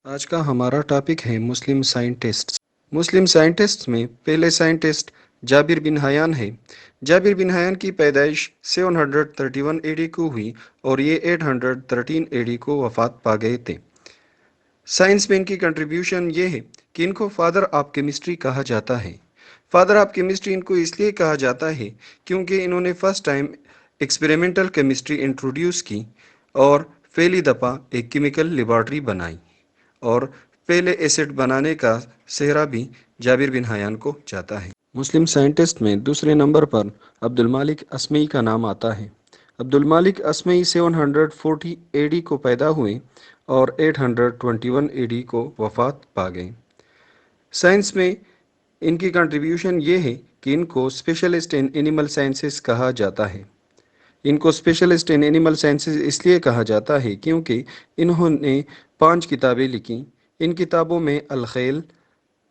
آج کا ہمارا ٹاپک ہے مسلم سائنٹسٹ۔ مسلم سائنٹسٹ میں پہلے سائنٹسٹ جابر بن حیان ہے۔ جابر بن حیان کی پیدائش 731 اے ڈی کو ہوئی اور یہ 813 اے ڈی کو وفات پا گئے تھے۔ سائنس میں ان کی کنٹریبیوشن یہ ہے کہ ان کو فادر آف کیمسٹری کہا جاتا ہے۔ فادر آف کیمسٹری ان کو اس لیے کہا جاتا ہے کیونکہ انہوں نے first time experimental chemistry introduce کی اور پہلی دفعہ ایک کیمیکل لیبارٹری بنائی، اور پہلے ایسڈ بنانے کا سہرا بھی جابر بن حیان کو جاتا ہے۔ مسلم سائنٹسٹ میں دوسرے نمبر پر عبد المالک اسمعی کا نام آتا ہے۔ عبد المالک اسمعی 740 اے ڈی کو پیدا ہوئے اور 821 اے ڈی کو وفات پا گئے۔ سائنس میں ان کی کنٹریبیوشن یہ ہے کہ ان کو اسپیشلسٹ ان اینیمل سائنسز کہا جاتا ہے۔ ان کو اسپیشلسٹ ان اینیمل سائنسز اس لیے کہا جاتا ہے کیونکہ انہوں نے 5 کتابیں لکھیں۔ ان کتابوں میں الخیل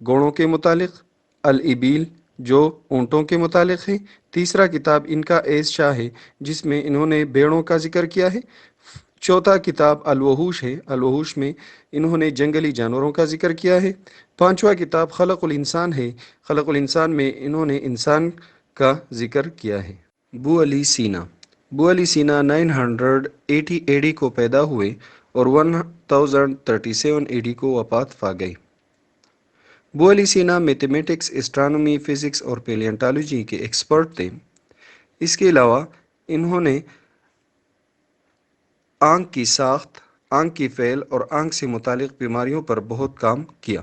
گھوڑوں کے متعلق، الابیل جو اونٹوں کے متعلق ہے، تیسرا کتاب ان کا ایس شاہ ہے جس میں انہوں نے بھیڑوں کا ذکر کیا ہے، چوتھا کتاب الوحوش ہے، الوحوش میں انہوں نے جنگلی جانوروں کا ذکر کیا ہے، پانچواں کتاب خلق الانسان ہے، خلق الانسان میں انہوں نے انسان کا ذکر کیا ہے۔ ابو علی سینا۔ ابو علی سینا 980 اے ڈی کو پیدا ہوئے اور 1037 اے ڈی کو وفات پا گئے۔ ابو علی سینا میتھمیٹکس، اسٹرانومی، فزکس اور پیلیونٹالوجی کے ایکسپرٹ تھے۔ اس کے علاوہ انہوں نے آنکھ کی ساخت، آنکھ کی فعل اور آنکھ سے متعلق بیماریوں پر بہت کام کیا۔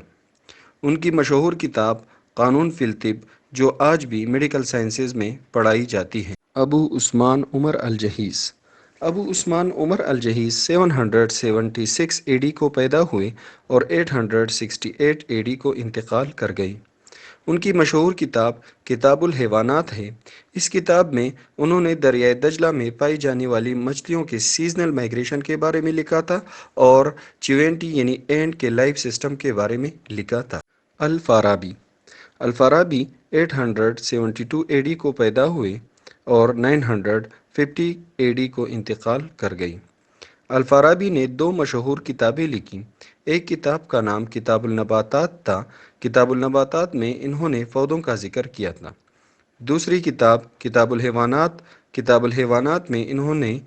ان کی مشہور کتاب قانون فی الطب جو آج بھی میڈیکل سائنسز میں پڑھائی جاتی ہے۔ ابو عثمان عمر الجہیز۔ ابو عثمان عمر الجہیز 776 اے ڈی کو پیدا ہوئے اور 868 اے ڈی کو انتقال کر گئے۔ ان کی مشہور کتاب کتاب الحیوانات ہے۔ اس کتاب میں انہوں نے دریائے دجلہ میں پائی جانے والی مچھلیوں کے سیزنل مائگریشن کے بارے میں لکھا تھا اور چیونٹی یعنی اینٹ کے لائف سسٹم کے بارے میں لکھا تھا۔ الفارابی۔ الفارابی 872 اے ڈی کو پیدا ہوئے اور 950 اے ڈی کو انتقال کر گئی۔ الفارابی نے 2 مشہور کتابیں لکھیں۔ ایک کتاب کا نام کتاب النباتات تھا۔ کتاب النباتات میں انہوں نے پودوں کا ذکر کیا تھا۔ دوسری کتاب کتاب الحیوانات، کتاب الحیوانات میں انہوں نے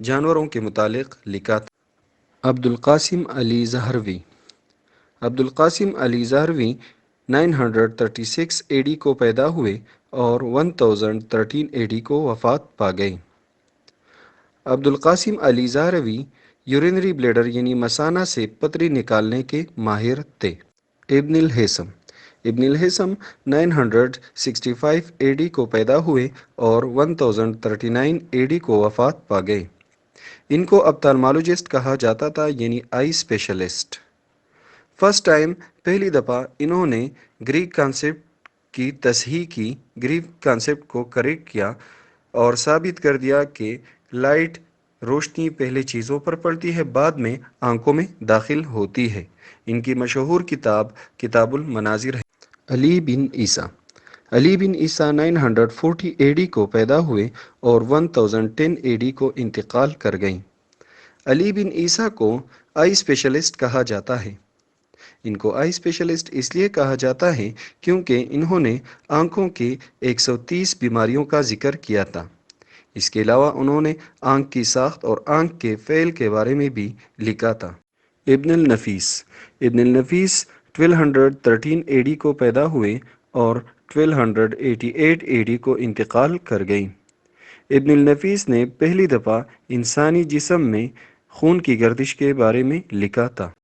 جانوروں کے متعلق لکھا تھا۔ عبد القاسم علی زہروی۔ عبد القاسم علی زہروی 936 اے ڈی کو پیدا ہوئے اور 1013 اے ڈی کو وفات پا گئے۔ عبد القاسم علی زہروی یورینری بلیڈر یعنی مثانہ سے پتری نکالنے کے ماہر تھے۔ ابن الہیثم۔ ابن الہیثم 965 اے ڈی کو پیدا ہوئے اور 1039 اے ڈی کو وفات پا گئے۔ ان کو اپتالمالوجسٹ کہا جاتا تھا یعنی آئی اسپیشلسٹ۔ فرسٹ ٹائم پہلی دفعہ انہوں نے گریک کانسیپٹ کی تصحیح کی، گریک کانسیپٹ کو کریکٹ کیا اور ثابت کر دیا کہ لائٹ روشنی پہلے چیزوں پر پڑتی ہے، بعد میں آنکھوں میں داخل ہوتی ہے۔ ان کی مشہور کتاب کتاب المناظر ہے۔ علی بن عیسیٰ۔ علی بن عیسیٰ 940 اے ڈی کو پیدا ہوئے اور 1010 اے ڈی کو انتقال کر گئیں۔ علی بن عیسیٰ کو آئی اسپیشلسٹ کہا جاتا ہے۔ ان کو آئی اسپیشلسٹ اس لیے کہا جاتا ہے کیونکہ انہوں نے آنکھوں کے 130 بیماریوں کا ذکر کیا تھا۔ اس کے علاوہ انہوں نے آنکھ کی ساخت اور آنکھ کے فعل کے بارے میں بھی لکھا تھا۔ ابن النفیس۔ ابن النفیس 1213 اے ڈی کو پیدا ہوئے اور 1288 اے ڈی کو انتقال کر گئیں۔ ابن النفیس نے پہلی دفعہ انسانی جسم میں خون کی گردش کے بارے میں لکھا تھا۔